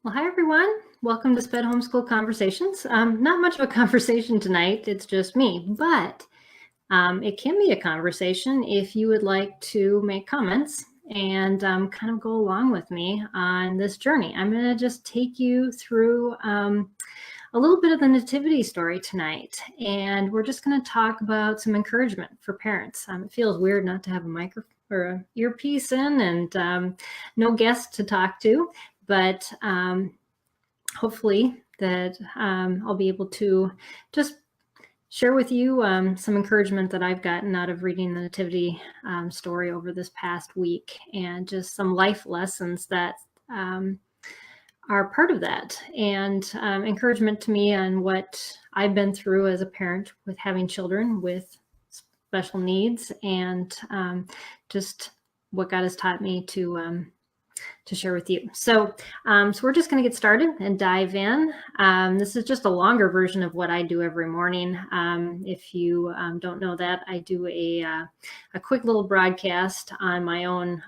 Well, hi, everyone. Welcome to SPED Homeschool Conversations. Not much of a conversation tonight. It's just me, but it can be a conversation if you would like to make comments and kind of go along with me on this journey. I'm going to just take you through a little bit of the Nativity story tonight, and we're just going to talk about some encouragement for parents. It feels weird not to have a microphone or an earpiece in and no guest to talk to. But hopefully that I'll be able to just share with you some encouragement that I've gotten out of reading the Nativity story over this past week, and just some life lessons that are part of that, and encouragement to me on what I've been through as a parent with having children with special needs, and just what God has taught me to share with you. So we're just going to get started and dive in. This is just a longer version of what I do every morning. If you don't know that, I do a quick little broadcast on my own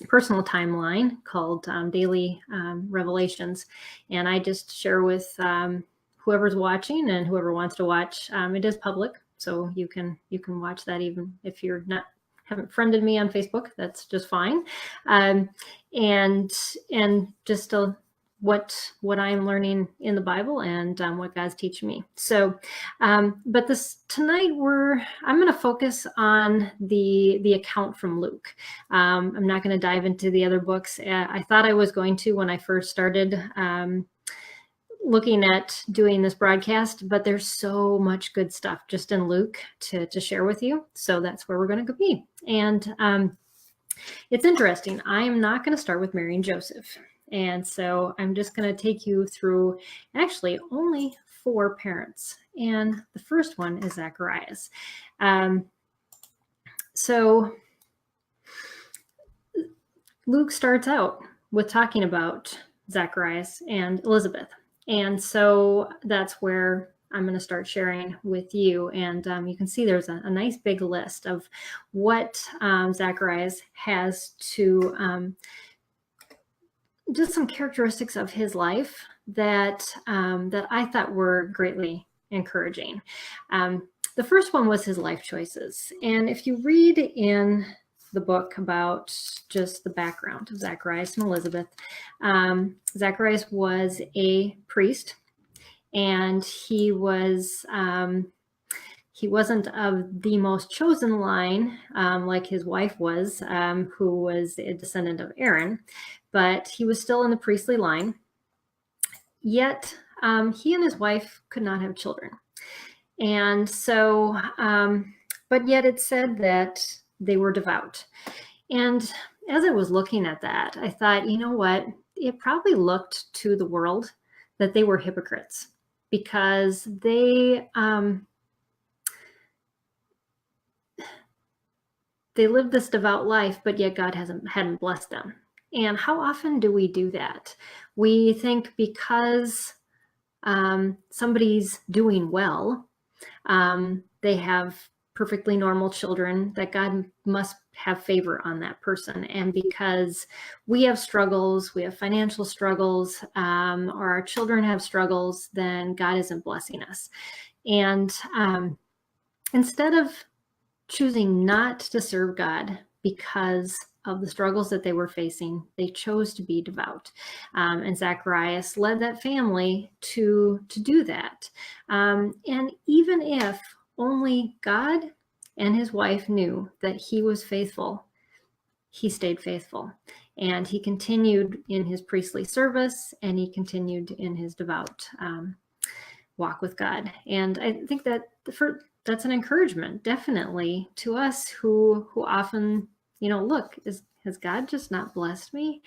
personal timeline called Daily Revelations, and I just share with whoever's watching and whoever wants to watch. It is public, so you can watch that even if you're haven't friended me on Facebook. That's just fine. And just what I'm learning in the Bible and what God's teaching me. So, but tonight I'm going to focus on the account from Luke. I'm not going to dive into the other books. I thought I was going to when I first started looking at doing this broadcast, but there's so much good stuff just in Luke to share with you. So that's where we're going to be. And it's interesting. I am not going to start with Mary and Joseph. And so I'm just going to take you through actually only 4 parents. And the first one is Zacharias. So Luke starts out with talking about Zacharias and Elizabeth. And so that's where I'm going to start sharing with you. And you can see there's a nice big list of what Zacharias has to, just some characteristics of his life that I thought were greatly encouraging. The first one was his life choices. And if you read in the book about just the background of Zacharias and Elizabeth, Zacharias was a priest, and he wasn't of the most chosen line like his wife was, who was a descendant of Aaron, but he was still in the priestly line. Yet he and his wife could not have children. And so, but yet it said that they were devout. And as I was looking at that, I thought, you know what? It probably looked to the world that they were hypocrites, because they lived this devout life, but yet God hadn't blessed them. And how often do we do that? We think because somebody's doing well, they have perfectly normal children, that God must have favor on that person. And because we have struggles, we have financial struggles, or our children have struggles, then God isn't blessing us. And instead of choosing not to serve God because of the struggles that they were facing, they chose to be devout. And Zacharias led that family to do that. And even if only God and his wife knew that he was faithful, he stayed faithful. And he continued in his priestly service, and he continued in his devout walk with God. And I think that that's an encouragement, definitely, to us who often, look, has God just not blessed me?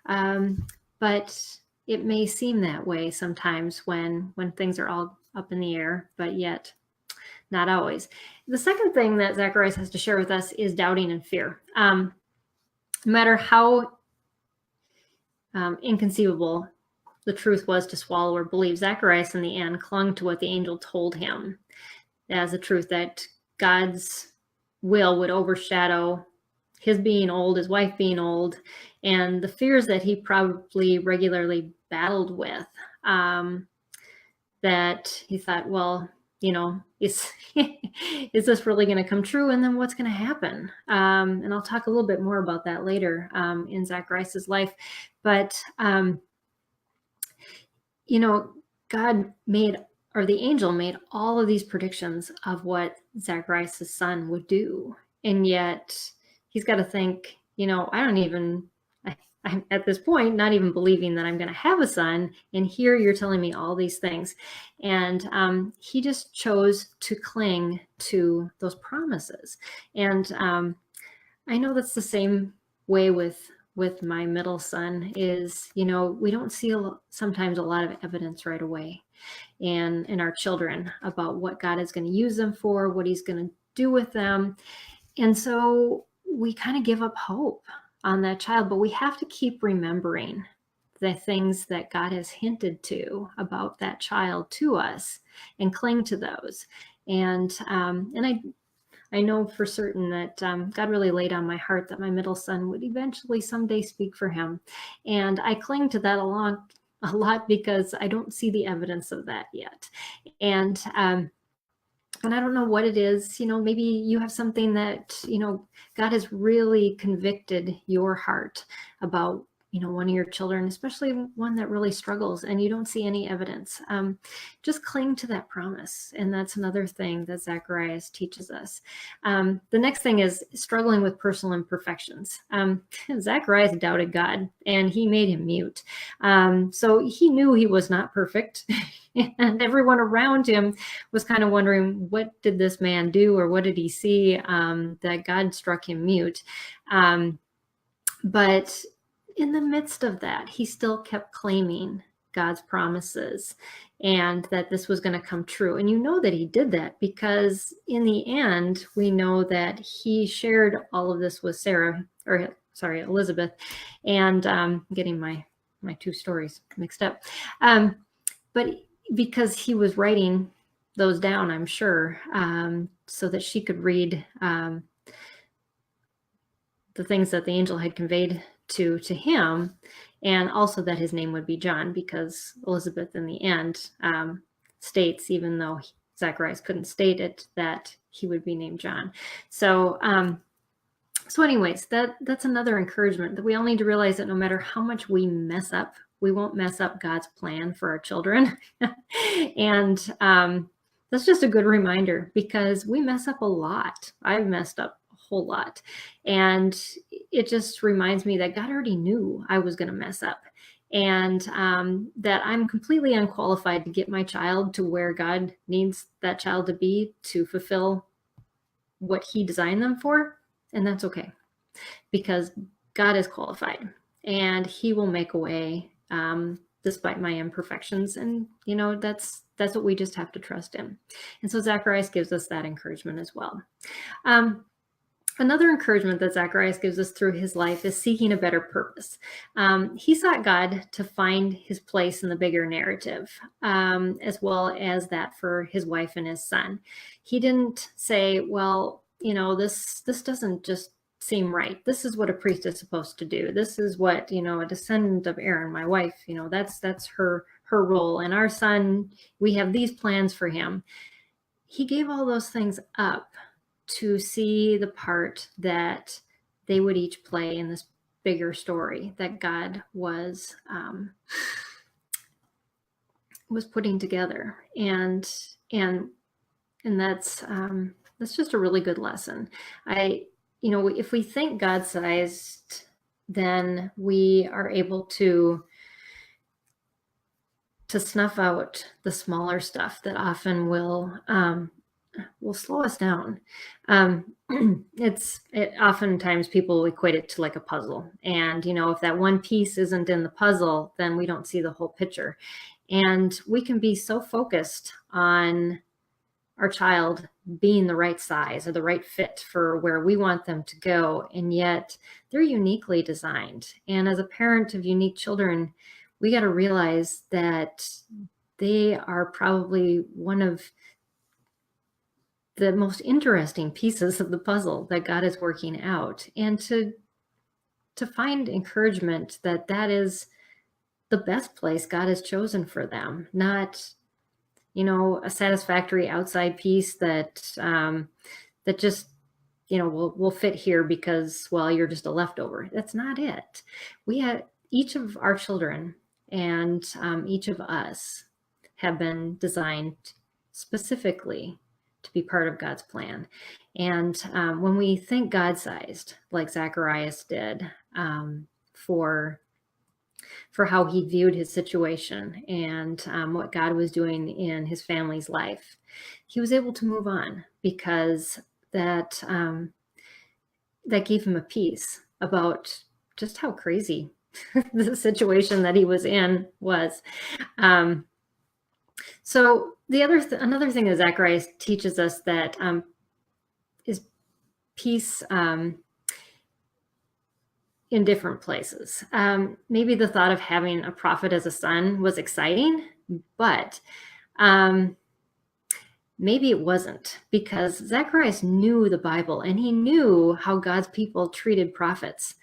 But it may seem that way sometimes when things are all up in the air, but yet not always. The second thing that Zacharias has to share with us is doubting and fear. No matter how inconceivable the truth was to swallow or believe, Zacharias in the end clung to what the angel told him as the truth, that God's will would overshadow his being old, his wife being old, and the fears that he probably regularly battled with, that he thought, well, is is this really going to come true? And then what's going to happen? And I'll talk a little bit more about that later in Zacharias' life. But, God made, or the angel made, all of these predictions of what Zacharias' son would do. And yet he's got to think, I'm at this point not even believing that I'm going to have a son, and here you're telling me all these things. And he just chose to cling to those promises. And I know that's the same way with my middle son. Is, we don't see sometimes a lot of evidence right away in our children about what God is going to use them for, what he's going to do with them. And so we kind of give up hope on that child, but we have to keep remembering the things that God has hinted to about that child to us and cling to those. And I know for certain that God really laid on my heart that my middle son would eventually someday speak for him. And I cling to that a lot because I don't see the evidence of that yet. And I don't know what it is. Maybe you have something that, God has really convicted your heart about, one of your children, especially one that really struggles and you don't see any evidence. Just cling to that promise. And that's another thing that Zacharias teaches us. The next thing is struggling with personal imperfections. Zacharias doubted God and he made him mute. So he knew he was not perfect. And everyone around him was kind of wondering, what did this man do, or what did he see that God struck him mute? But in the midst of that, he still kept claiming God's promises and that this was going to come true. And that he did that because in the end, we know that he shared all of this with Elizabeth, and getting my two stories mixed up. But because he was writing those down, I'm sure, so that she could read the things that the angel had conveyed to him, and also that his name would be John, because Elizabeth in the end states, even though Zacharias couldn't state it, that he would be named John. So anyways, that's another encouragement, that we all need to realize that no matter how much we mess up, we won't mess up God's plan for our children. And that's just a good reminder, because we mess up a lot. I've messed up a whole lot. And it just reminds me that God already knew I was going to mess up, and that I'm completely unqualified to get my child to where God needs that child to be to fulfill what he designed them for. And that's okay, because God is qualified and he will make a way despite my imperfections. And, that's what we just have to trust in. And so Zacharias gives us that encouragement as well. Another encouragement that Zacharias gives us through his life is seeking a better purpose. He sought God to find his place in the bigger narrative, as well as that for his wife and his son. He didn't say, well, this doesn't just seem right. This is what a priest is supposed to do. This is what, a descendant of Aaron, my wife, that's her role. And our son, we have these plans for him. He gave all those things up to see the part that they would each play in this bigger story that God was putting together. And that's just a really good lesson. If we think God-sized, then we are able to snuff out the smaller stuff that often will slow us down. Oftentimes people equate it to like a puzzle. And, if that one piece isn't in the puzzle, then we don't see the whole picture. And we can be so focused on our child being the right size or the right fit for where we want them to go. And yet they're uniquely designed. And as a parent of unique children, we got to realize that they are probably one of the most interesting pieces of the puzzle that God is working out, and to find encouragement that that is the best place God has chosen for them, not, a satisfactory outside piece that that just, will fit here because, well, you're just a leftover. That's not it. We have each of our children and each of us have been designed specifically to be part of God's plan. And when we think God-sized, like Zacharias did, for how he viewed his situation and what God was doing in his family's life, he was able to move on because that gave him a peace about just how crazy the situation that he was in was. So another thing that Zacharias teaches us that is peace in different places. Maybe the thought of having a prophet as a son was exciting, but maybe it wasn't, because Zacharias knew the Bible and he knew how God's people treated prophets.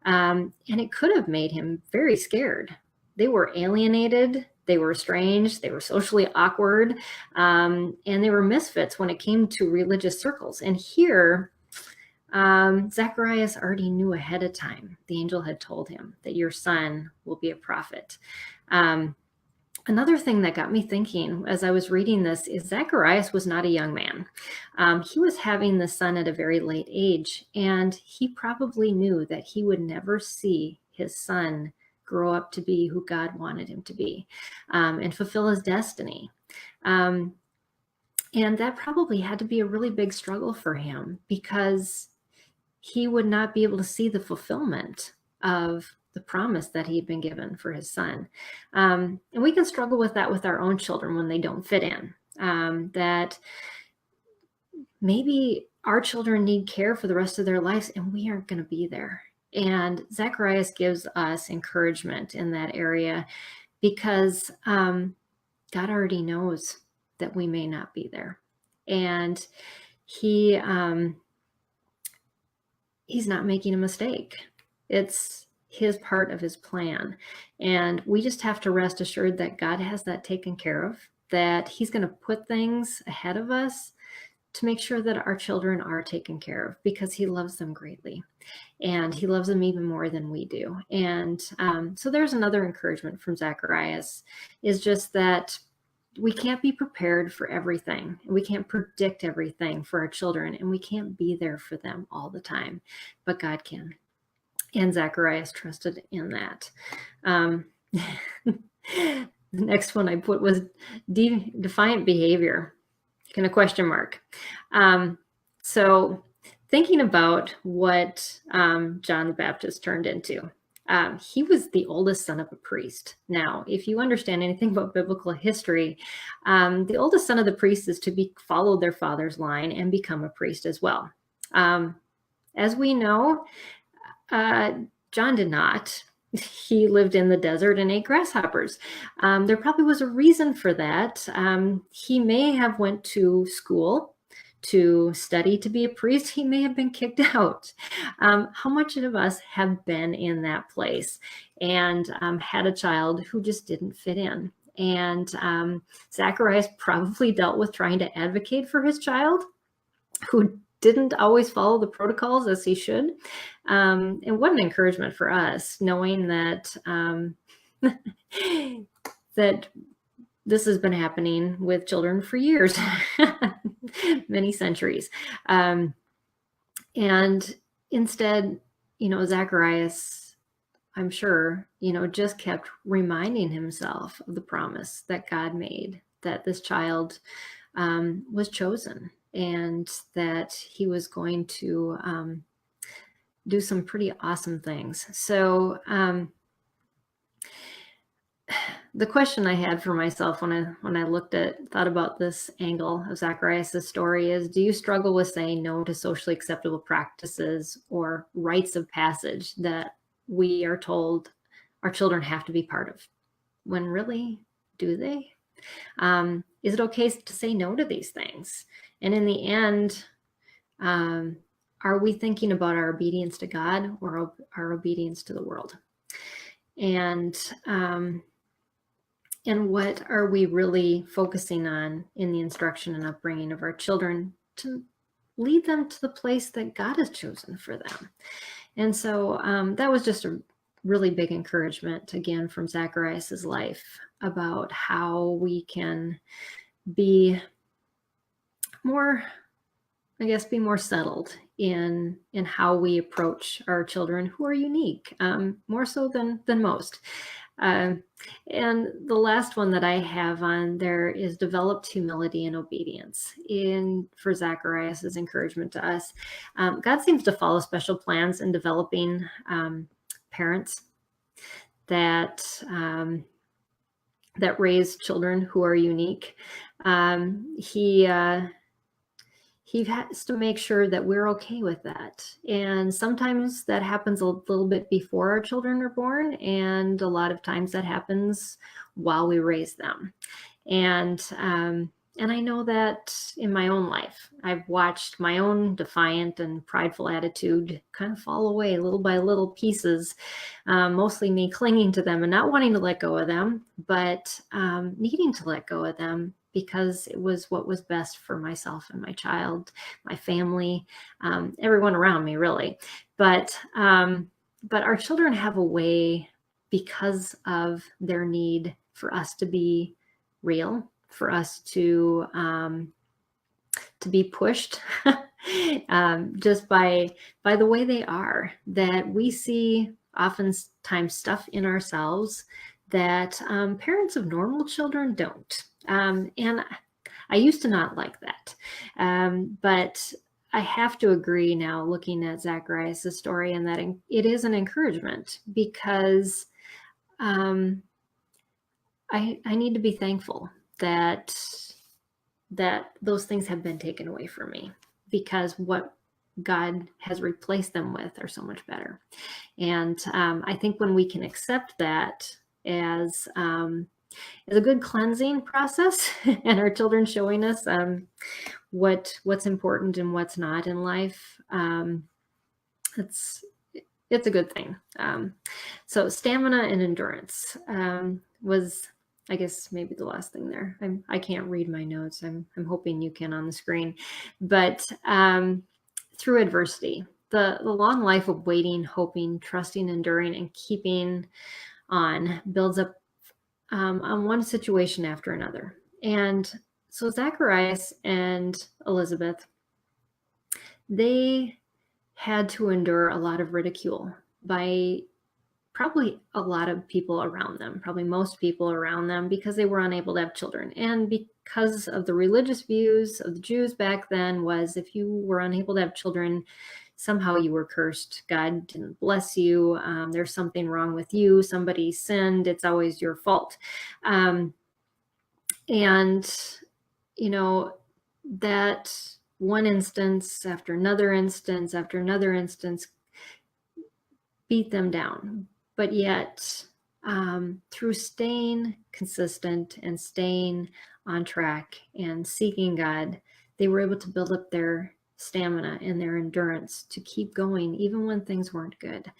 And it could have made him very scared. They were alienated, they were estranged, they were socially awkward, and they were misfits when it came to religious circles. And here, Zacharias already knew ahead of time. The angel had told him that your son will be a prophet. Another thing that got me thinking as I was reading this is Zacharias was not a young man. He was having the son at a very late age, and he probably knew that he would never see his son grow up to be who God wanted him to be, and fulfill his destiny. And that probably had to be a really big struggle for him, because he would not be able to see the fulfillment of the promise that he had been given for his son. And we can struggle with that with our own children when they don't fit in, that maybe our children need care for the rest of their lives and we aren't going to be there. And Zacharias gives us encouragement in that area, because God already knows that we may not be there. And he's not making a mistake. It's his part of his plan. And we just have to rest assured that God has that taken care of, that he's going to put things ahead of us to make sure that our children are taken care of, because he loves them greatly. And he loves them even more than we do. And so there's another encouragement from Zacharias, is just that we can't be prepared for everything. We can't predict everything for our children, and we can't be there for them all the time, but God can. And Zacharias trusted in that. The next one I put was defiant behavior, kind of question mark. So thinking about what John the Baptist turned into. He was the oldest son of a priest. Now, if you understand anything about biblical history, the oldest son of the priest is to follow their father's line and become a priest as well. As we know, John did not. He lived in the desert and ate grasshoppers. There probably was a reason for that. He may have went to school to study to be a priest. He may have been kicked out. How much of us have been in that place and had a child who just didn't fit in? And Zacharias probably dealt with trying to advocate for his child who didn't always follow the protocols as he should. And what an encouragement for us, knowing that that this has been happening with children for years, many centuries. And instead, Zacharias, I'm sure, just kept reminding himself of the promise that God made, that this child was chosen, and that he was going to do some pretty awesome things. So the question I had for myself when I thought about this angle of Zacharias' story is, do you struggle with saying no to socially acceptable practices or rites of passage that we are told our children have to be part of? When really, do they? Is it okay to say no to these things? And in the end, are we thinking about our obedience to God or our obedience to the world? And what are we really focusing on in the instruction and upbringing of our children to lead them to the place that God has chosen for them? And so that was just a really big encouragement, again, from Zacharias' life about how we can be more, I guess, be more settled in how we approach our children who are unique, more so than most. And the last one that I have on there is developed humility and obedience for Zacharias' encouragement to us. God seems to follow special plans in developing parents that raise children who are unique. He has to make sure that we're okay with that. And sometimes that happens a little bit before our children are born, and a lot of times that happens while we raise them. And I know that in my own life, I've watched my own defiant and prideful attitude kind of fall away little by little pieces, mostly me clinging to them and not wanting to let go of them, but needing to let go of them because it was what was best for myself and my child, my family, everyone around me, really. But our children have a way, because of their need for us to be real, for us to be pushed just by the way they are, that we see oftentimes stuff in ourselves that parents of normal children don't. And I used to not like that. But I have to agree now, looking at Zacharias' story, and that it is an encouragement, because I need to be thankful that those things have been taken away from me, because what God has replaced them with are so much better. And I think when we can accept that as a good cleansing process, and our children showing us what's important and what's not in life, it's a good thing. So stamina and endurance was, I guess, maybe the last thing there. I can't read my notes. I'm hoping you can on the screen. But through adversity, the long life of waiting, hoping, trusting, enduring, and keeping on builds up on one situation after another. And so Zacharias and Elizabeth, they had to endure a lot of ridicule by probably a lot of people around them, probably most people around them, because they were unable to have children. And because of the religious views of the Jews back then, was if you were unable to have children, somehow you were cursed. God didn't bless you. There's something wrong with you. Somebody sinned. It's always your fault. And, you know, that one instance after another instance after another instance beat them down. But yet, through staying consistent and staying on track and seeking God, they were able to build up their stamina and their endurance to keep going even when things weren't good.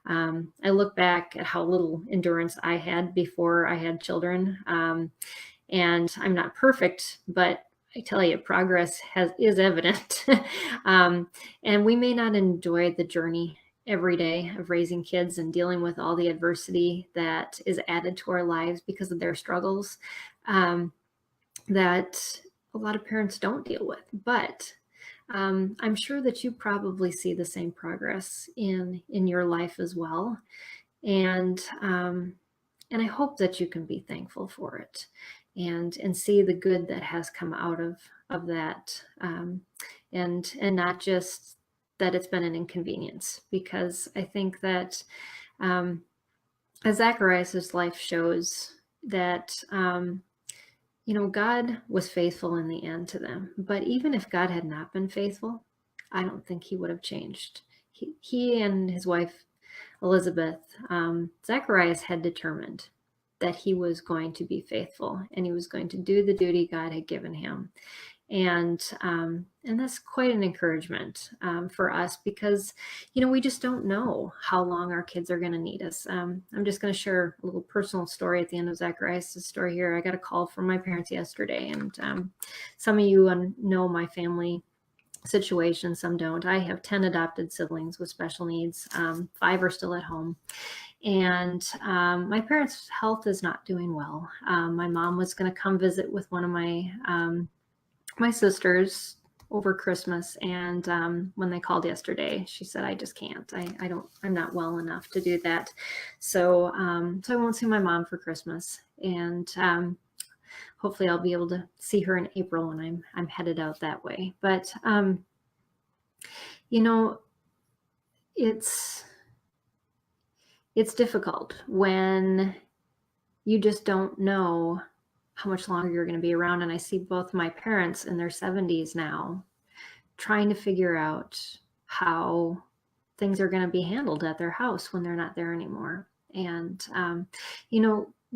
I look back at how little endurance I had before I had children, and I'm not perfect, but I tell you, progress is evident. And we may not enjoy the journey every day of raising kids and dealing with all the adversity that is added to our lives because of their struggles, that a lot of parents don't deal with. But I'm sure that you probably see the same progress in your life as well. And I hope that you can be thankful for it and see the good that has come out of that, and not just that it's been an inconvenience, because I think that as Zacharias' life shows that God was faithful in the end to them. But even if God had not been faithful, I don't think he would have changed. He and his wife Elizabeth, Zacharias had determined that he was going to be faithful and he was going to do the duty God had given him. And that's quite an encouragement for us, because, we just don't know how long our kids are going to need us. I'm just going to share a little personal story at the end of Zacharias' story here. I got a call from my parents yesterday, and some of you know my family situation, some don't. I have 10 adopted siblings with special needs. 5 are still at home. And my parents' health is not doing well. My mom was going to come visit with one of my sisters over Christmas, and when they called yesterday, she said, "I just can't. I'm not well enough to do that." So I won't see my mom for Christmas, and hopefully I'll be able to see her in April when I'm headed out that way. But it's difficult when you just don't know how much longer you're going to be around. And I see both my parents in their 70s now trying to figure out how things are going to be handled at their house when they're not there anymore. And,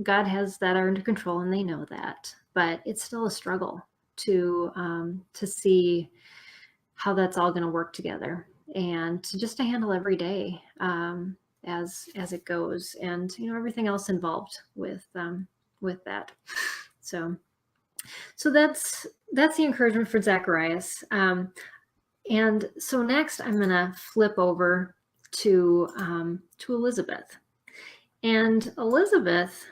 God has that under control, and they know that, but it's still a struggle to see how that's all going to work together, and to handle every day as it goes, and everything else involved with that. So that's the encouragement for Zacharias. And so next I'm going to flip over to Elizabeth. And Elizabeth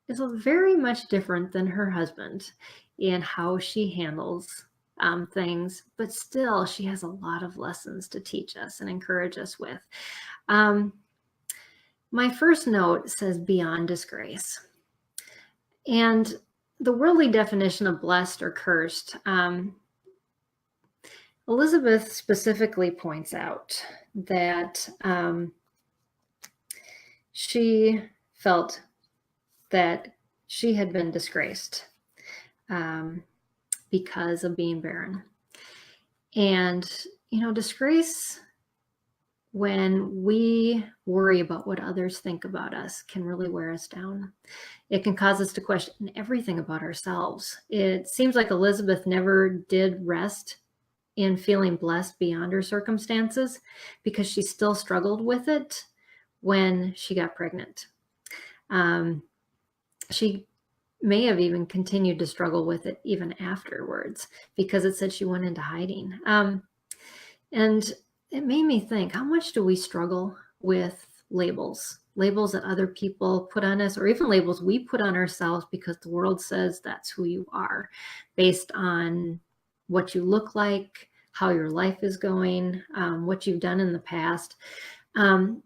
is very much different than her husband in how she handles things, but still she has a lot of lessons to teach us and encourage us with. My first note says beyond disgrace. And the worldly definition of blessed or cursed, Elizabeth specifically points out that she felt that she had been disgraced because of being barren. And, disgrace, when we worry about what others think about us, can really wear us down. It can cause us to question everything about ourselves. It seems like Elizabeth never did rest in feeling blessed beyond her circumstances, because she still struggled with it when she got pregnant. She may have even continued to struggle with it even afterwards, because it said she went into hiding. And it made me think, how much do we struggle with labels that other people put on us, or even labels we put on ourselves because the world says that's who you are, based on what you look like, how your life is going, what you've done in the past. And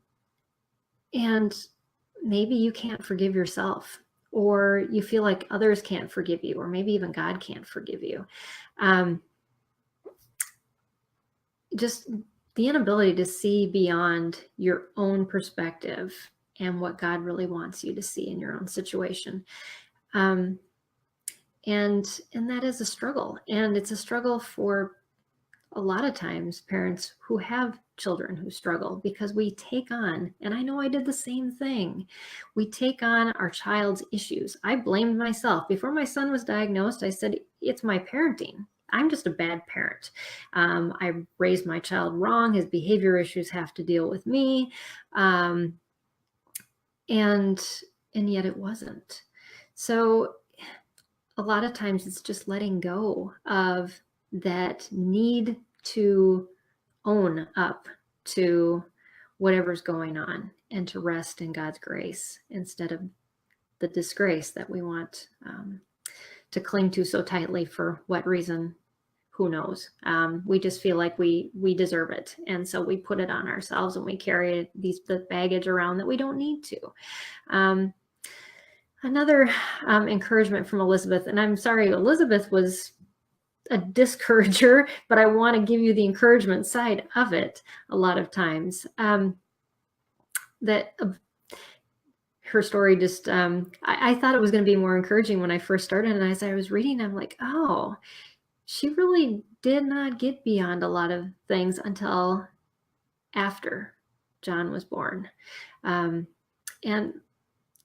maybe you can't forgive yourself, or you feel like others can't forgive you, or maybe even God can't forgive you. Just the inability to see beyond your own perspective and what God really wants you to see in your own situation. And that is a struggle. And it's a struggle for a lot of times parents who have children who struggle, because we take on, and I know I did the same thing, we take on our child's issues. I blamed myself. Before my son was diagnosed, I said, it's my parenting. I'm just a bad parent. I raised my child wrong. His behavior issues have to deal with me. And yet it wasn't. So a lot of times it's just letting go of that need to own up to whatever's going on, and to rest in God's grace instead of the disgrace that we want to cling to so tightly. For what reason? Who knows? We just feel like we deserve it, and so we put it on ourselves, and we carry the baggage around that we don't need to. Another encouragement from Elizabeth, and I'm sorry, Elizabeth was a discourager, but I want to give you the encouragement side of it a lot of times. That her story just, I thought it was going to be more encouraging when I first started, and as I was reading, I'm like, oh, she really did not get beyond a lot of things until after John was born. And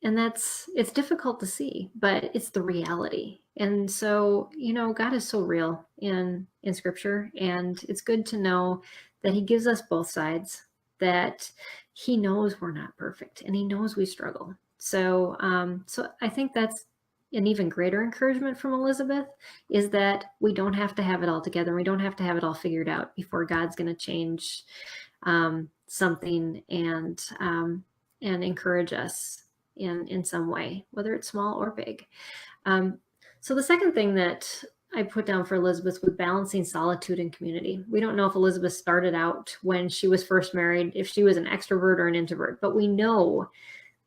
it's difficult to see, but it's the reality. And so, God is so real in scripture, and it's good to know that he gives us both sides, that he knows we're not perfect and he knows we struggle. So, so I think that's an even greater encouragement from Elizabeth, is that we don't have to have it all together. We don't have to have it all figured out before God's going to change something and encourage us in some way, whether it's small or big. So the second thing that I put down for Elizabeth was balancing solitude and community. We don't know if Elizabeth started out when she was first married, if she was an extrovert or an introvert, but we know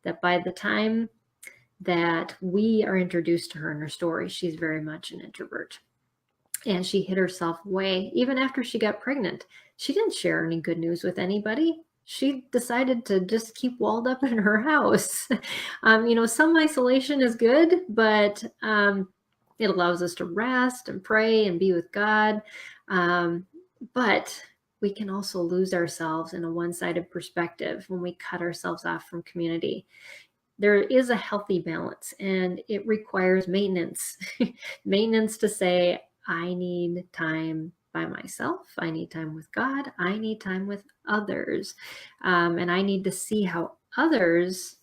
that by the time that we are introduced to her in her story, she's very much an introvert. And she hid herself away. Even after she got pregnant, she didn't share any good news with anybody. She decided to just keep walled up in her house. Some isolation is good, but it allows us to rest and pray and be with God. But we can also lose ourselves in a one-sided perspective when we cut ourselves off from community. There is a healthy balance, and it requires maintenance. Maintenance to say, I need time by myself. I need time with God. I need time with others. And I need to see how others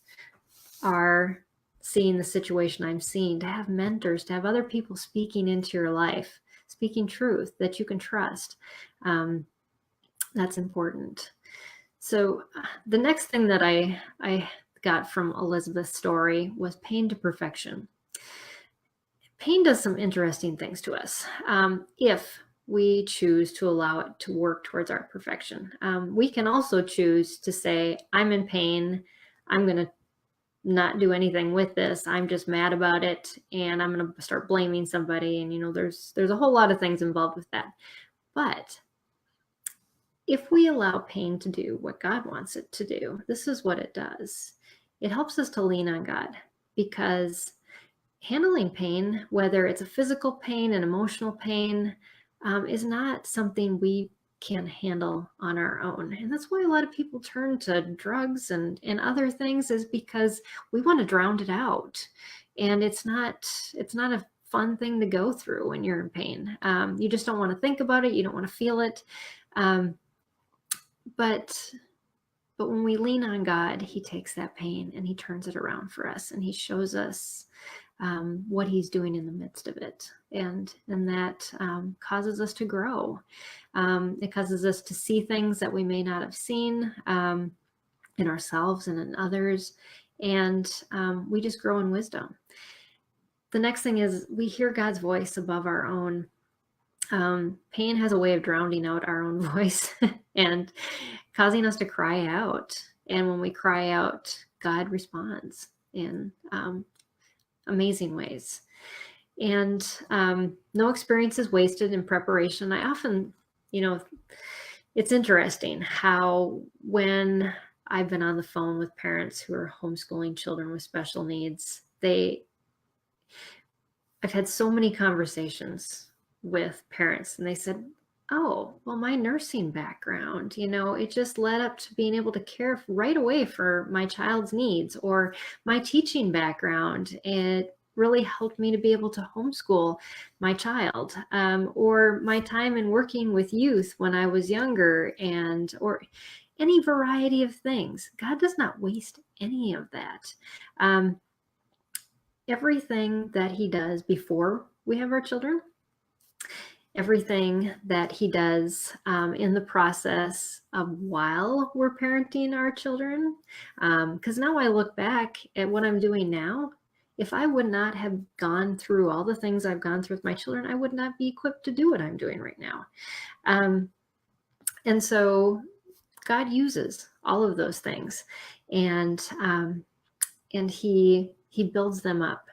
are seeing the situation I'm seeing, to have mentors, to have other people speaking into your life, speaking truth that you can trust. That's important. So the next thing that I got from Elizabeth's story was pain to perfection. Pain does some interesting things to us if we choose to allow it to work towards our perfection. We can also choose to say, I'm in pain. I'm going to not do anything with this. I'm just mad about it, and I'm going to start blaming somebody. And, there's a whole lot of things involved with that. But if we allow pain to do what God wants it to do, this is what it does. It helps us to lean on God, because handling pain, whether it's a physical pain, an emotional pain, is not something we can handle on our own. And that's why a lot of people turn to drugs and other things, is because we want to drown it out. And it's not a fun thing to go through when you're in pain. You just don't want to think about it. You don't want to feel it. But when we lean on God, he takes that pain and he turns it around for us, and he shows us what he's doing in the midst of it. And that causes us to grow. It causes us to see things that we may not have seen in ourselves and in others. And we just grow in wisdom. The next thing is we hear God's voice above our own. Pain has a way of drowning out our own voice and causing us to cry out. And when we cry out, God responds in amazing ways. And no experience is wasted in preparation. I often, it's interesting how when I've been on the phone with parents who are homeschooling children with special needs, I've had so many conversations with parents, and they said, oh, well, my nursing background, it just led up to being able to care right away for my child's needs, or my teaching background, it really helped me to be able to homeschool my child, or my time in working with youth when I was younger, or any variety of things. God does not waste any of that. Everything that he does before we have our children, everything that he does in the process of while we're parenting our children. Because now I look back at what I'm doing now. If I would not have gone through all the things I've gone through with my children, I would not be equipped to do what I'm doing right now. And so God uses all of those things, and he builds them up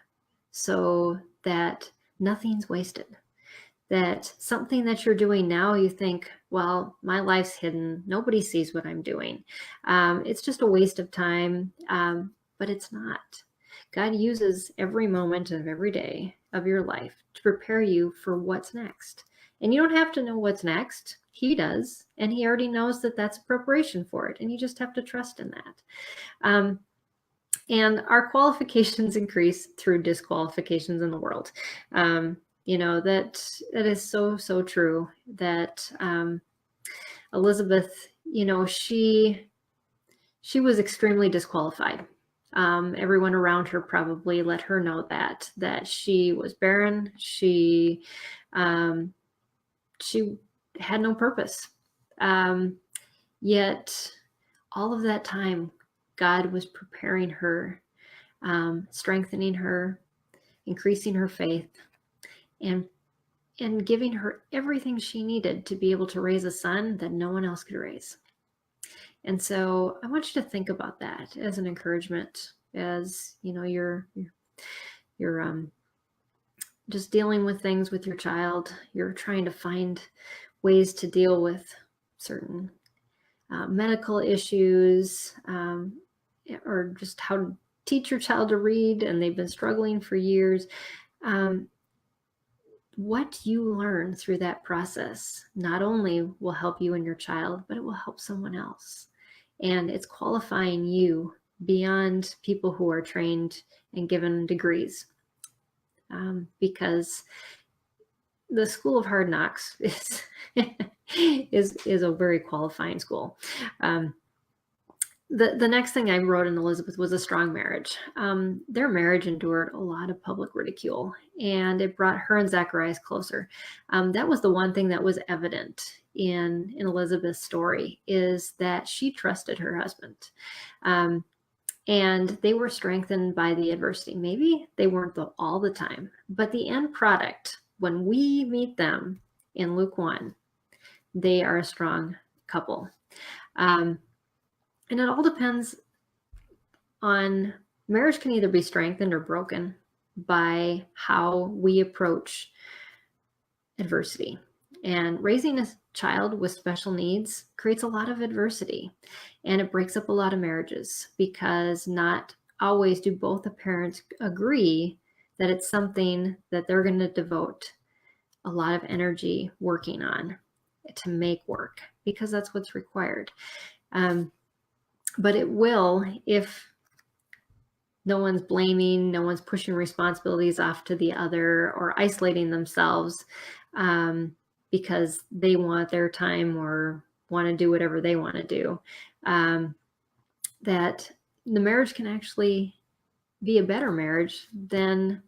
so that nothing's wasted. That something that you're doing now, you think, well, my life's hidden. Nobody sees what I'm doing. It's just a waste of time, but it's not. God uses every moment of every day of your life to prepare you for what's next. And you don't have to know what's next. He does. And he already knows that that's a preparation for it. And you just have to trust in that. And our qualifications increase through disqualifications in the world. That is so true. That Elizabeth, she was extremely disqualified. Everyone around her probably let her know that she was barren. She had no purpose. Yet all of that time, God was preparing her, strengthening her, increasing her faith, and giving her everything she needed to be able to raise a son that no one else could raise. And so I want you to think about that as an encouragement, as you're just dealing with things with your child. You're trying to find ways to deal with certain medical issues, or just how to teach your child to read, and they've been struggling for years. What you learn through that process not only will help you and your child, but it will help someone else. And it's qualifying you beyond people who are trained and given degrees. Because the School of Hard Knocks is a very qualifying school. The next thing I wrote in Elizabeth was a strong marriage. Their marriage endured a lot of public ridicule, and it brought her and Zacharias closer. That was the one thing that was evident in Elizabeth's story, is that she trusted her husband. And they were strengthened by the adversity. Maybe they weren't all the time, but the end product, when we meet them in Luke 1, they are a strong couple. And it all depends on, marriage can either be strengthened or broken by how we approach adversity. And raising a child with special needs creates a lot of adversity, and it breaks up a lot of marriages, because not always do both the parents agree that it's something that they're going to devote a lot of energy working on to make work, because that's what's required. But it will, if no one's blaming, no one's pushing responsibilities off to the other or isolating themselves because they want their time or want to do whatever they want to do, that the marriage can actually be a better marriage than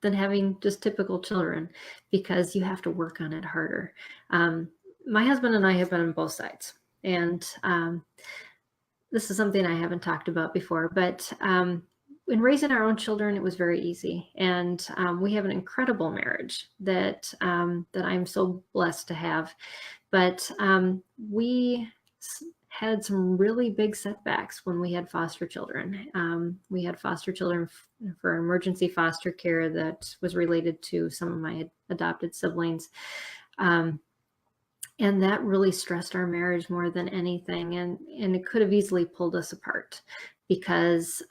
having just typical children, because you have to work on it harder. My husband and I have been on both sides. And this is something I haven't talked about before, but in raising our own children, it was very easy. And we have an incredible marriage that I'm so blessed to have. But we had some really big setbacks when we had foster children. We had foster children for emergency foster care that was related to some of my adopted siblings. And that really stressed our marriage more than anything. And it could have easily pulled us apart, because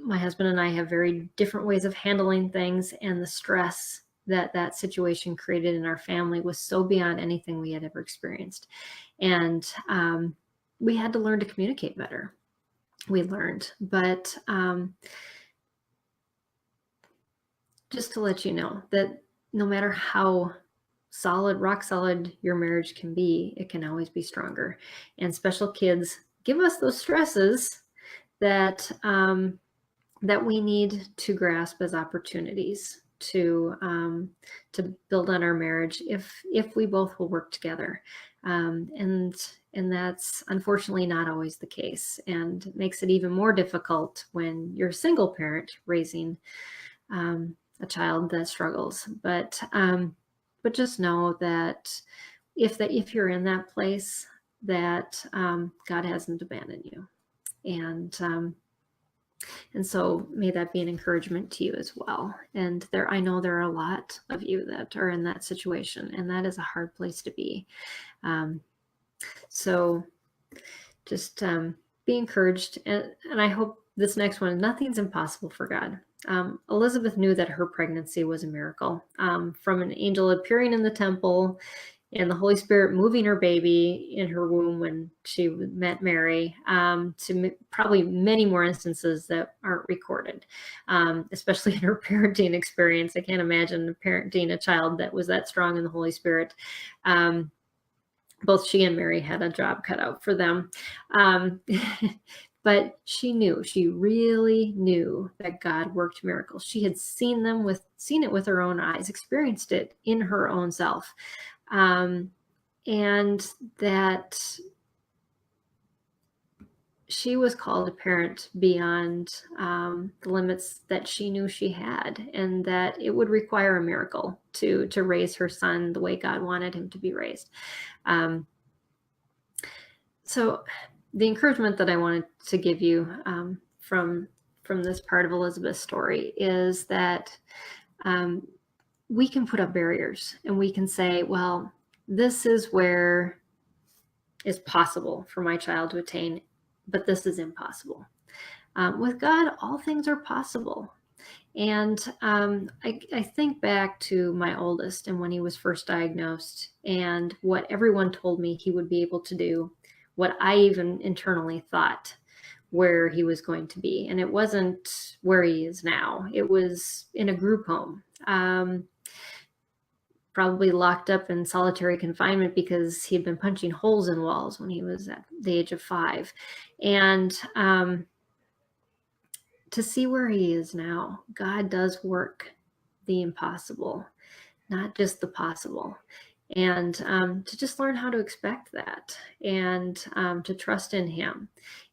my husband and I have very different ways of handling things. And the stress that situation created in our family was so beyond anything we had ever experienced. And we had to learn to communicate better. We learned, but just to let you know that no matter how rock solid your marriage can be, it can always be stronger. And special kids give us those stresses that we need to grasp as opportunities to build on our marriage if we both will work together. And that's unfortunately not always the case, and makes it even more difficult when you're a single parent raising a child that struggles. But just know that if you're in that place, that God hasn't abandoned you. And so may that be an encouragement to you as well. And I know there are a lot of you that are in that situation, and that is a hard place to be. So just be encouraged. And I hope this next one, nothing's impossible for God. Elizabeth knew that her pregnancy was a miracle, from an angel appearing in the temple and the Holy Spirit moving her baby in her womb when she met Mary, to probably many more instances that aren't recorded, especially in her parenting experience. I can't imagine parenting a child that was that strong in the Holy Spirit. Both she and Mary had a job cut out for them. But she really knew that God worked miracles. She had seen it with her own eyes, experienced it in her own self. And that she was called a parent beyond the limits that she knew she had, and that it would require a miracle to raise her son the way God wanted him to be raised. So the encouragement that I wanted to give you from this part of Elizabeth's story is that we can put up barriers, and we can say, well, this is where it's possible for my child to attain, but this is impossible. With God, all things are possible. And I think back to my oldest and when he was first diagnosed, and what everyone told me he would be able to do, what I even internally thought where he was going to be. And it wasn't where he is now. It was in a group home, probably locked up in solitary confinement because he'd been punching holes in walls when he was at the age of 5. And to see where he is now, God does work the impossible, not just the possible. And to just learn how to expect that, and to trust in him,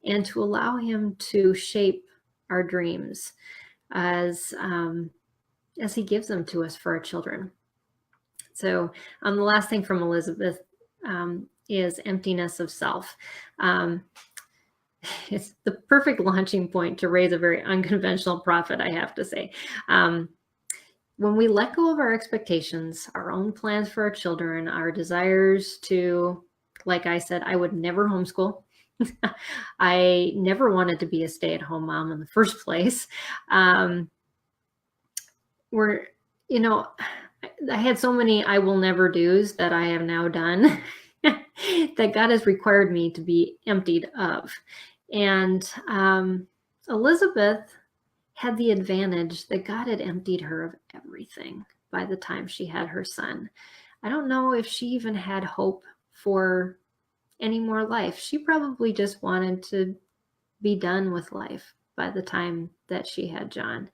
and to allow him to shape our dreams as he gives them to us for our children. So the last thing from Elizabeth is emptiness of self. It's the perfect launching point to raise a very unconventional prophet, I have to say. When we let go of our expectations, our own plans for our children, our desires to, like I said, I would never homeschool. I never wanted to be a stay-at-home mom in the first place. I had so many I will never do's that I have now done that God has required me to be emptied of. And Elizabeth had the advantage that God had emptied her of everything by the time she had her son. I don't know if she even had hope for any more life. She probably just wanted to be done with life by the time that she had John.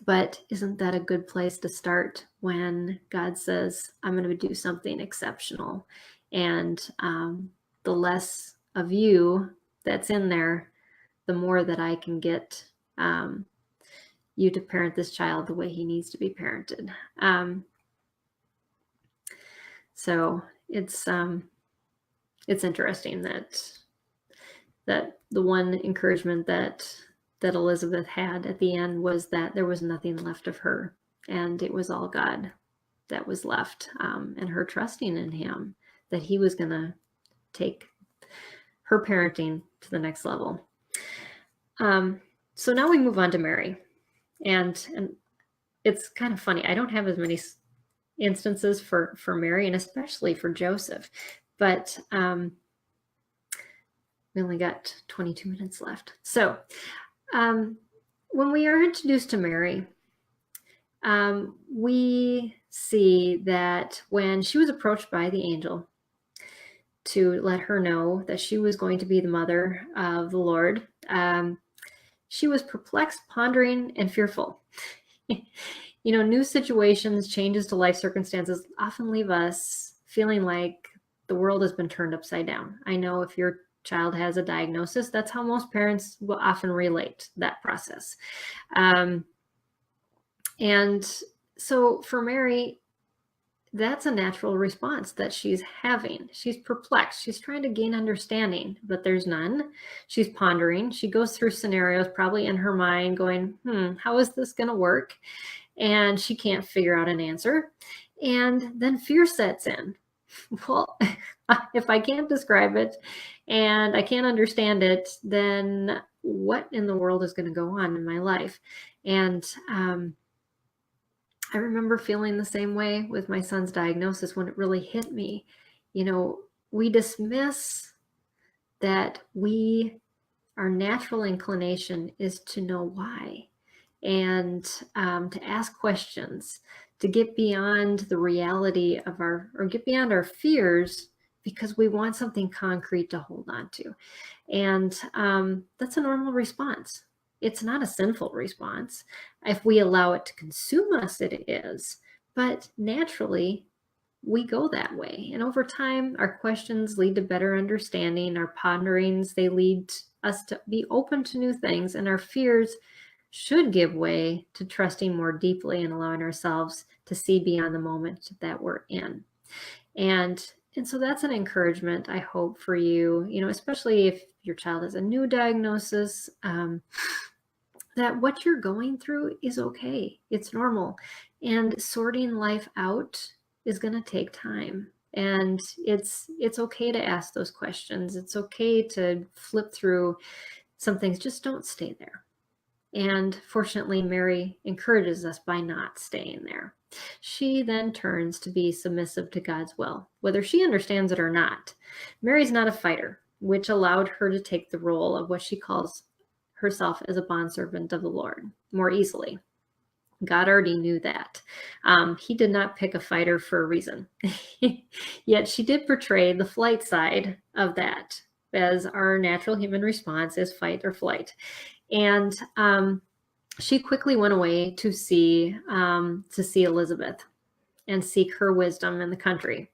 But isn't that a good place to start when God says, I'm going to do something exceptional? And the less of you that's in there, the more that I can get you to parent this child the way he needs to be parented. So it's interesting that the one encouragement that Elizabeth had at the end was that there was nothing left of her, and it was all God that was left, and her trusting in him that he was going to take her parenting to the next level. So now we move on to Mary, and it's kind of funny. I don't have as many instances for Mary, and especially for Joseph, but we only got 22 minutes left. So when we are introduced to Mary, we see that when she was approached by the angel to let her know that she was going to be the mother of the Lord, she was perplexed, pondering, and fearful. New situations, changes to life circumstances often leave us feeling like the world has been turned upside down. I know if your child has a diagnosis, that's how most parents will often relate that process. And so for Mary, that's a natural response that she's having. She's perplexed. She's trying to gain understanding, but there's none. She's pondering. She goes through scenarios probably in her mind going, how is this going to work? And she can't figure out an answer. And then fear sets in. Well, if I can't describe it and I can't understand it, then what in the world is going to go on in my life? And I remember feeling the same way with my son's diagnosis when it really hit me. We dismiss that our natural inclination is to know why, and to ask questions, to get beyond the reality of or get beyond our fears, because we want something concrete to hold on to. And that's a normal response. It's not a sinful response. If we allow it to consume us, it is. But naturally, we go that way. And over time, our questions lead to better understanding. Our ponderings, they lead us to be open to new things. And our fears should give way to trusting more deeply and allowing ourselves to see beyond the moment that we're in. And so that's an encouragement, I hope, for you, especially if your child has a new diagnosis, that what you're going through is okay. It's normal. And sorting life out is going to take time. And it's okay to ask those questions. It's okay to flip through some things. Just don't stay there. And fortunately, Mary encourages us by not staying there. She then turns to be submissive to God's will, whether she understands it or not. Mary's not a fighter, which allowed her to take the role of what she calls herself as a bondservant of the Lord more easily. God already knew that. He did not pick a fighter for a reason. Yet she did portray the flight side of that, as our natural human response is fight or flight. And she quickly went away to see Elizabeth and seek her wisdom in the country.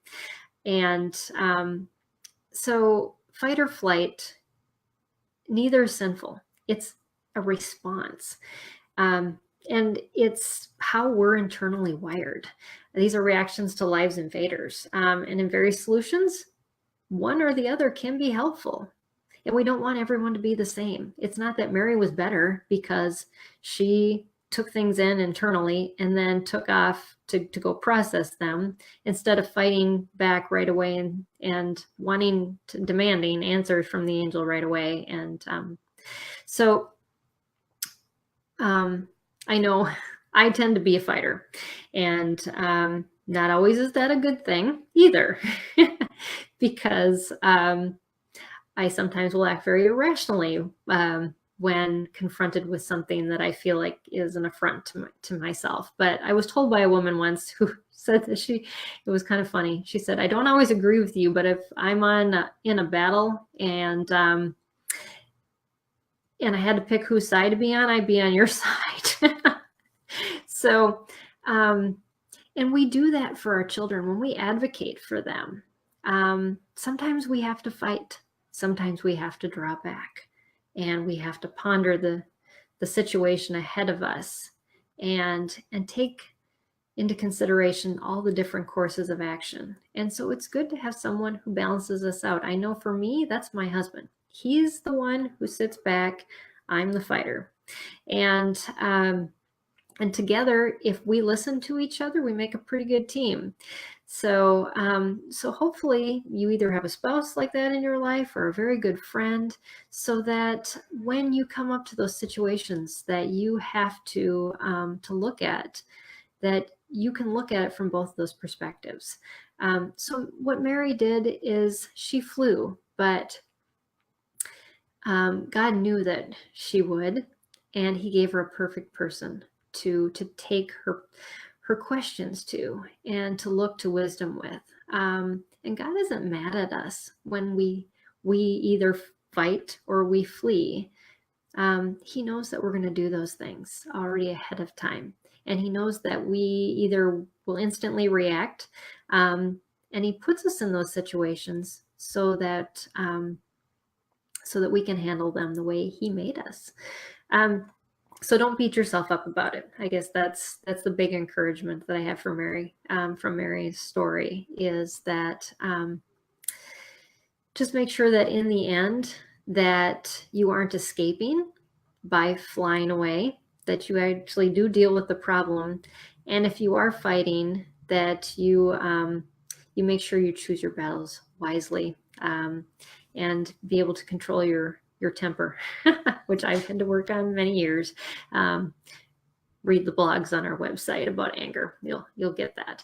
And so fight or flight, neither is sinful. It's a response. And it's how we're internally wired. These are reactions to life's invaders. And in various solutions, one or the other can be helpful. And we don't want everyone to be the same. It's not that Mary was better because she took things in internally and then took off to go process them, instead of fighting back right away and demanding answers from the angel right away. And so I know I tend to be a fighter, and not always is that a good thing either, because I sometimes will act very irrationally when confronted with something that I feel like is an affront to myself. But I was told by a woman once who said that it was kind of funny. She said, "I don't always agree with you, but if I'm in a battle and I had to pick whose side to be on, I'd be on your side." So, and we do that for our children when we advocate for them. Sometimes we have to fight. Sometimes we have to draw back, and we have to ponder the situation ahead of us and take into consideration all the different courses of action. And so it's good to have someone who balances us out. I know for me, that's my husband. He's the one who sits back. I'm the fighter. And together, if we listen to each other, we make a pretty good team. So hopefully you either have a spouse like that in your life or a very good friend, so that when you come up to those situations that you have to look at, that you can look at it from both those perspectives. So what Mary did is she flew, but God knew that she would, and he gave her a perfect person to take her questions to and to look to wisdom with. And God isn't mad at us when we either fight or we flee. He knows that we're going to do those things already ahead of time. And he knows that we either will instantly react, and he puts us in those situations so that we can handle them the way he made us. So don't beat yourself up about it. I guess that's the big encouragement that I have for Mary, from Mary's story, is that just make sure that in the end that you aren't escaping by flying away, that you actually do deal with the problem. And if you are fighting, that you make sure you choose your battles wisely, and be able to control your temper, which I've had to work on many years. read the blogs on our website about anger. You'll get that.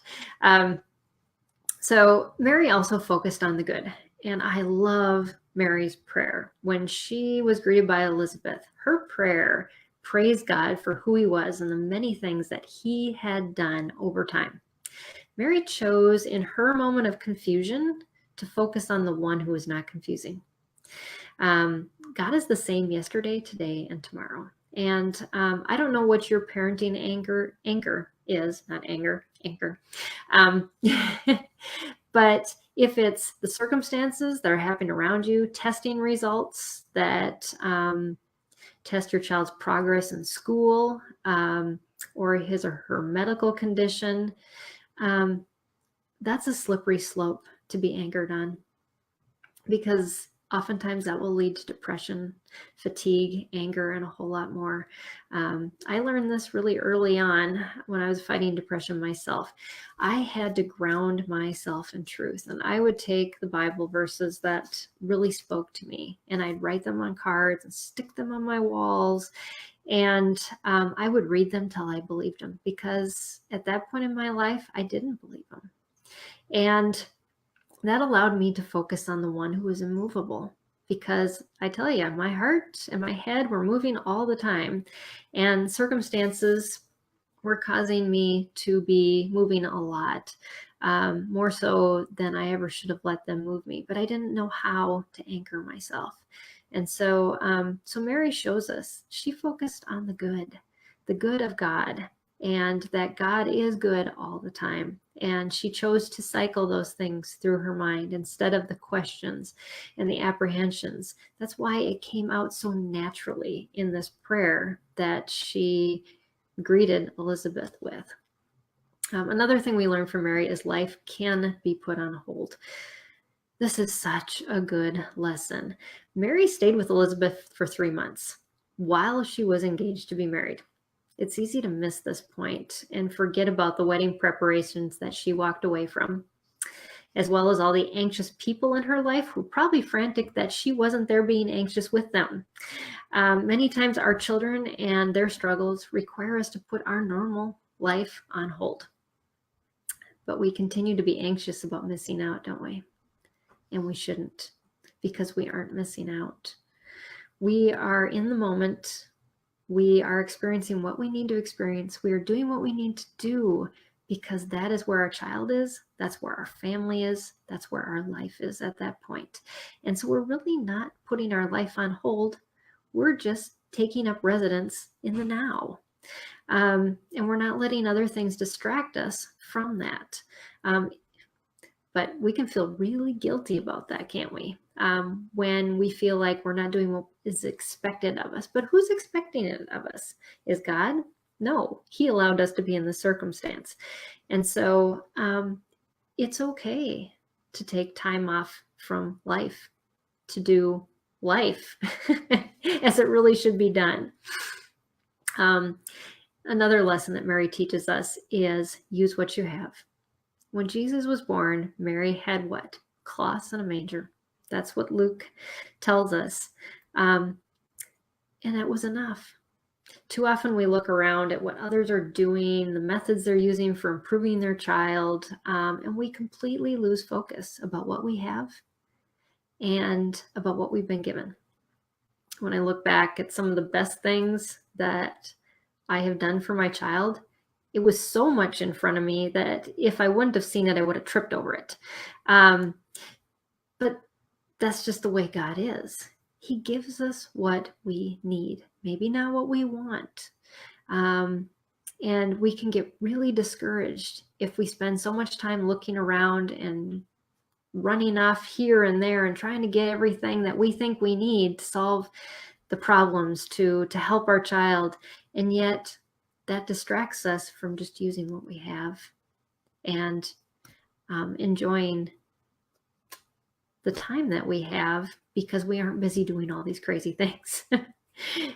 So Mary also focused on the good. And I love Mary's prayer. When she was greeted by Elizabeth, her prayer praised God for who he was and the many things that he had done over time. Mary chose in her moment of confusion to focus on the one who is not confusing. God is the same yesterday, today, and tomorrow. And I don't know what your parenting anchor is, not anger, anchor. But if it's the circumstances that are happening around you, testing results that test your child's progress in school, or his or her medical condition, that's a slippery slope to be anchored on, because oftentimes that will lead to depression, fatigue, anger, and a whole lot more. I learned this really early on when I was fighting depression myself. I had to ground myself in truth, and I would take the Bible verses that really spoke to me, and I'd write them on cards and stick them on my walls, and I would read them till I believed them, because at that point in my life, I didn't believe them. And that allowed me to focus on the one who was immovable, because I tell you, my heart and my head were moving all the time, and circumstances were causing me to be moving a lot, more so than I ever should have let them move me. But I didn't know how to anchor myself. And so, so Mary shows us, she focused on the good of God, and that God is good all the time. And she chose to cycle those things through her mind instead of the questions and the apprehensions. That's why it came out so naturally in this prayer that she greeted Elizabeth with. Another thing we learn from Mary is life can be put on hold. This is such a good lesson. Mary stayed with Elizabeth for 3 months while she was engaged to be married. It's easy to miss this point and forget about the wedding preparations that she walked away from, as well as all the anxious people in her life who were probably frantic that she wasn't there being anxious with them. Many times our children and their struggles require us to put our normal life on hold. But we continue to be anxious about missing out, don't we? And we shouldn't, because we aren't missing out. We are in the moment. We are experiencing what we need to experience. We are doing what we need to do, because that is where our child is. That's where our family is. That's where our life is at that point. And so we're really not putting our life on hold. We're just taking up residence in the now. And we're not letting other things distract us from that. But we can feel really guilty about that, can't we? When we feel like we're not doing what is expected of us. But who's expecting it of us? Is God? No, he allowed us to be in the circumstance. And so it's okay to take time off from life to do life as it really should be done. Another lesson that Mary teaches us is use what you have. When Jesus was born, Mary had what? Cloths and a manger. That's what Luke tells us. And it was enough. Too often we look around at what others are doing, the methods they're using for improving their child, and we completely lose focus about what we have and about what we've been given. When I look back at some of the best things that I have done for my child, it was so much in front of me that if I wouldn't have seen it, I would have tripped over it. But that's just the way God is. He gives us what we need, maybe not what we want. And we can get really discouraged if we spend so much time looking around and running off here and there and trying to get everything that we think we need to solve the problems, to help our child. And yet that distracts us from just using what we have and enjoying the time that we have, because we aren't busy doing all these crazy things.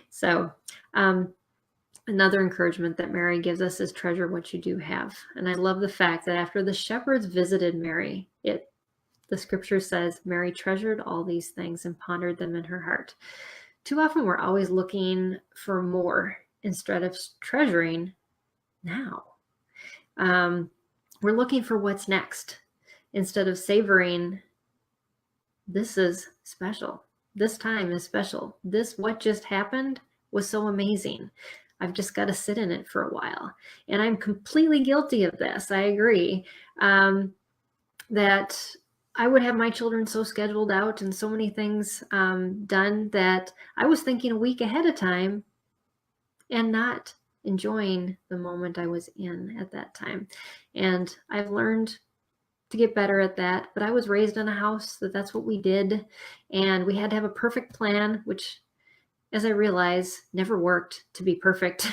So another encouragement that Mary gives us is treasure what you do have. And I love the fact that after the shepherds visited Mary, the scripture says Mary treasured all these things and pondered them in her heart. Too often we're always looking for more instead of treasuring now. We're looking for what's next instead of savoring, this is special. This time is special. What just happened was so amazing. I've just got to sit in it for a while. And I'm completely guilty of this. I agree that I would have my children so scheduled out and so many things done that I was thinking a week ahead of time and not enjoying the moment I was in at that time. And I've learned to get better at that, but I was raised in a house that's what we did, and we had to have a perfect plan, which, as I realize, never worked to be perfect.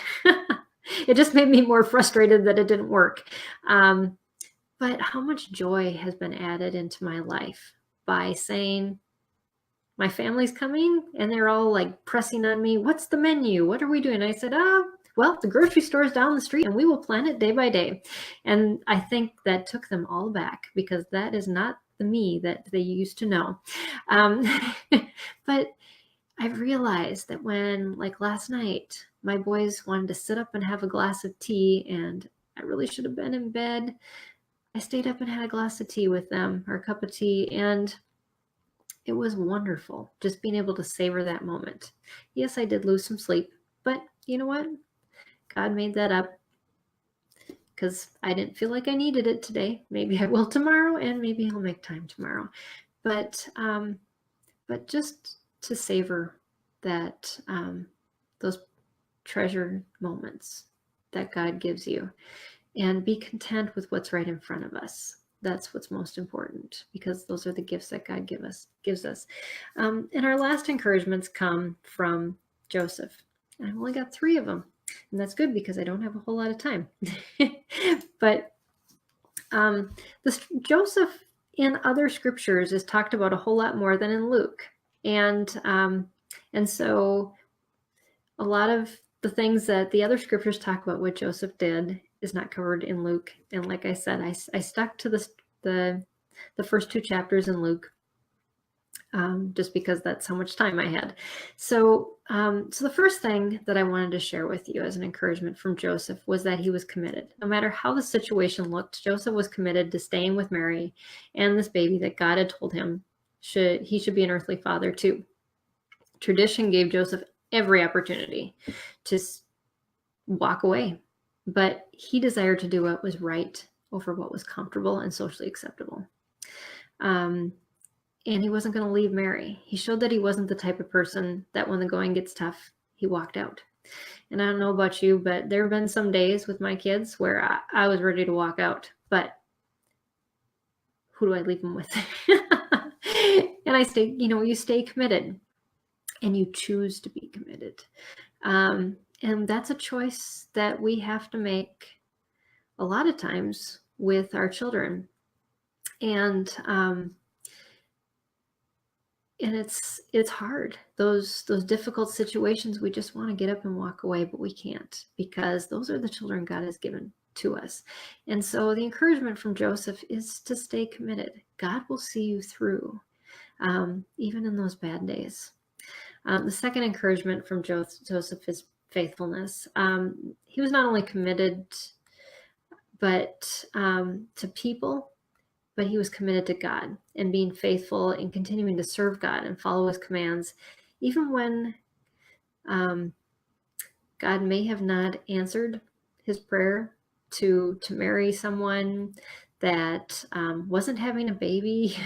It just made me more frustrated that it didn't work. But how much joy has been added into my life by saying, my family's coming, and they're all like pressing on me, what's the menu? What are we doing? I said, well, the grocery store is down the street and we will plan it day by day. And I think that took them all back, because that is not the me that they used to know. But I've realized that when, like last night, my boys wanted to sit up and have a glass of tea, and I really should have been in bed, I stayed up and had a glass of tea with them, or a cup of tea, and it was wonderful just being able to savor that moment. Yes, I did lose some sleep, but you know what? God made that up, because I didn't feel like I needed it today. Maybe I will tomorrow, and maybe I'll make time tomorrow. But just to savor that, those treasured moments that God gives you, and be content with what's right in front of us. That's what's most important, because those are the gifts that God gives us. And our last encouragements come from Joseph. I've only got 3 of them. And that's good, because I don't have a whole lot of time. But Joseph in other scriptures is talked about a whole lot more than in Luke. And so a lot of the things that the other scriptures talk about what Joseph did is not covered in Luke. And like I said, I stuck to the first 2 chapters in Luke, just because that's how much time I had. So the first thing that I wanted to share with you as an encouragement from Joseph was that he was committed. No matter how the situation looked, Joseph was committed to staying with Mary and this baby that God had told him he should be an earthly father too. Tradition gave Joseph every opportunity to walk away, but he desired to do what was right over what was comfortable and socially acceptable. And he wasn't going to leave Mary. He showed that he wasn't the type of person that when the going gets tough, he walked out. And I don't know about you, but there have been some days with my kids where I was ready to walk out, but who do I leave them with? And I stay, you stay committed, and you choose to be committed. And that's a choice that we have to make a lot of times with our children. And it's hard. Those difficult situations, we just want to get up and walk away, but we can't, because those are the children God has given to us. And so the encouragement from Joseph is to stay committed. God will see you through, even in those bad days. The second encouragement from Joseph is faithfulness. He was not only committed to people, but he was committed to God and being faithful and continuing to serve God and follow his commands, even when God may have not answered his prayer to marry someone that wasn't having a baby,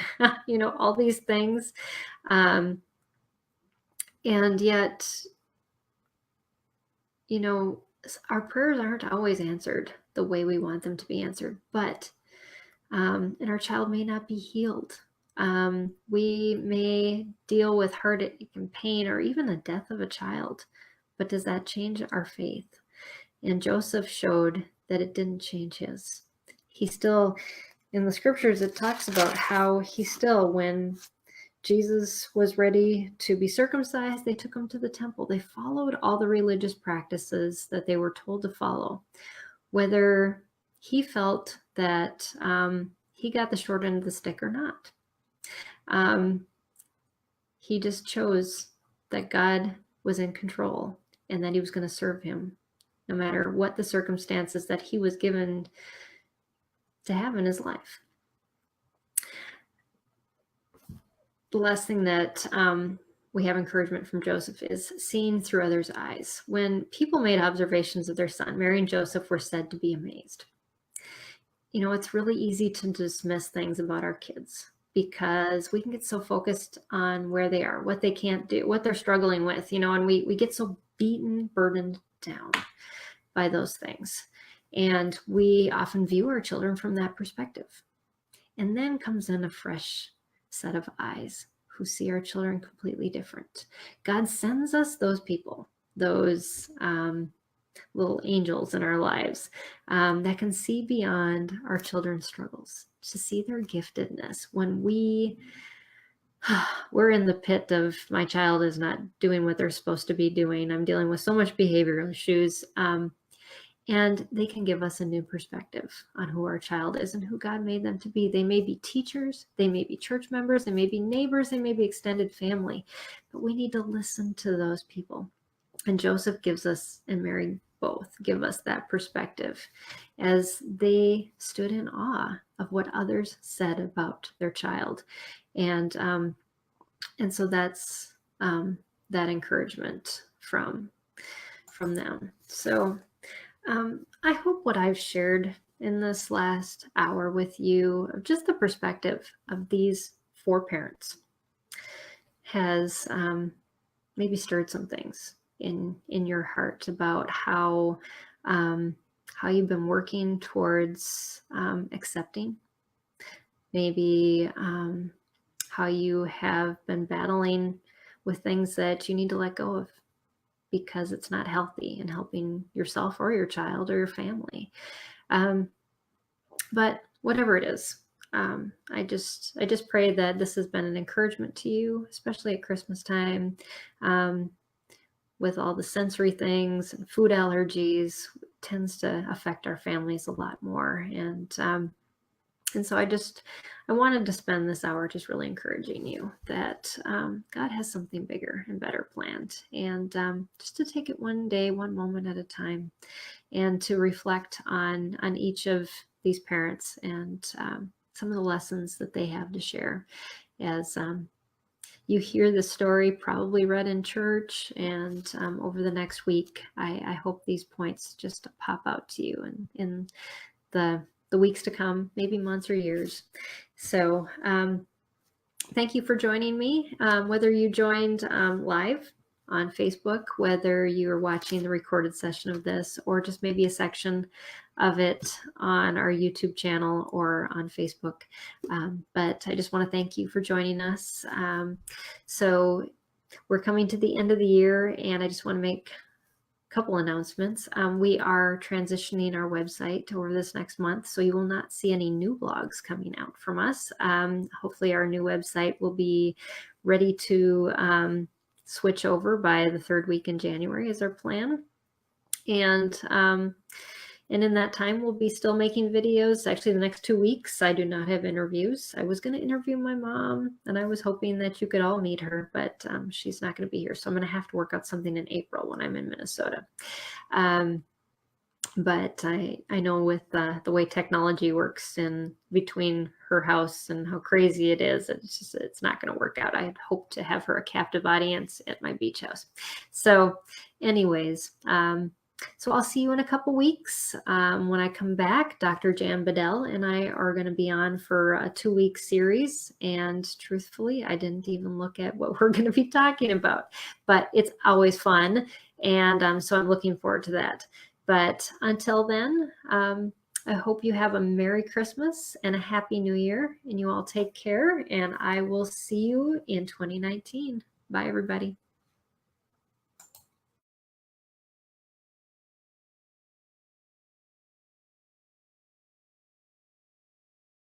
all these things. And yet, our prayers aren't always answered the way we want them to be answered, but and our child may not be healed. We may deal with heartache and pain, or even the death of a child, but does that change our faith? And Joseph showed that it didn't change his. He still, in the scriptures, it talks about how he still, when Jesus was ready to be circumcised, they took him to the temple. They followed all the religious practices that they were told to follow, whether he felt that he got the short end of the stick or not. He just chose that God was in control, and that he was going to serve him no matter what the circumstances that he was given to have in his life. The last thing that we have encouragement from Joseph is seeing through others' eyes. When people made observations of their son, Mary and Joseph were said to be amazed. You know, it's really easy to dismiss things about our kids because we can get so focused on where they are, what they can't do, what they're struggling with, you know, and we get so beaten, burdened down by those things. And we often view our children from that perspective. And then comes in a fresh set of eyes who see our children completely different. God sends us those people, those little angels in our lives that can see beyond our children's struggles, to see their giftedness. When we're in the pit of my child is not doing what they're supposed to be doing, I'm dealing with so much behavioral issues, and they can give us a new perspective on who our child is and who God made them to be. They may be teachers, they may be church members, they may be neighbors, they may be extended family, but we need to listen to those people. And Joseph gives us, and Mary both give us that perspective as they stood in awe of what others said about their child. And so that's that encouragement from them. So I hope what I've shared in this last hour with you, just the perspective of these 4 parents, has maybe stirred some things in your heart about how you've been working towards accepting, maybe how you have been battling with things that you need to let go of because it's not healthy in helping yourself or your child or your family. But whatever it is, I just pray that this has been an encouragement to you, especially at Christmas time, with all the sensory things and food allergies. It tends to affect our families a lot more. And so I wanted to spend this hour just really encouraging you that God has something bigger and better planned, and just to take it one day, one moment at a time, and to reflect on each of these parents and some of the lessons that they have to share as you hear the story probably read in church, and over the next week, I hope these points just pop out to you in the weeks to come, maybe months or years. So thank you for joining me. Whether you joined live on Facebook, whether you're watching the recorded session of this, or just maybe a section of it on our YouTube channel or on Facebook. But I just want to thank you for joining us. So we're coming to the end of the year, and I just want to make couple announcements. We are transitioning our website over this next month, so you will not see any new blogs coming out from us. Hopefully our new website will be ready to switch over by the 3rd week in January is our plan. And in that time, we'll be still making videos. Actually, the next 2 weeks, I do not have interviews. I was going to interview my mom, and I was hoping that you could all meet her, but she's not going to be here. So I'm going to have to work out something in April when I'm in Minnesota. But I know with the way technology works in between her house and how crazy it is, it's not going to work out. I had hoped to have her a captive audience at my beach house. So anyways, so I'll see you in a couple weeks. When I come back, Dr. Jan Bedell and I are going to be on for a 2-week series. And truthfully, I didn't even look at what we're going to be talking about, but it's always fun. And so I'm looking forward to that. But until then, I hope you have a Merry Christmas and a Happy New Year, and you all take care. And I will see you in 2019. Bye, everybody.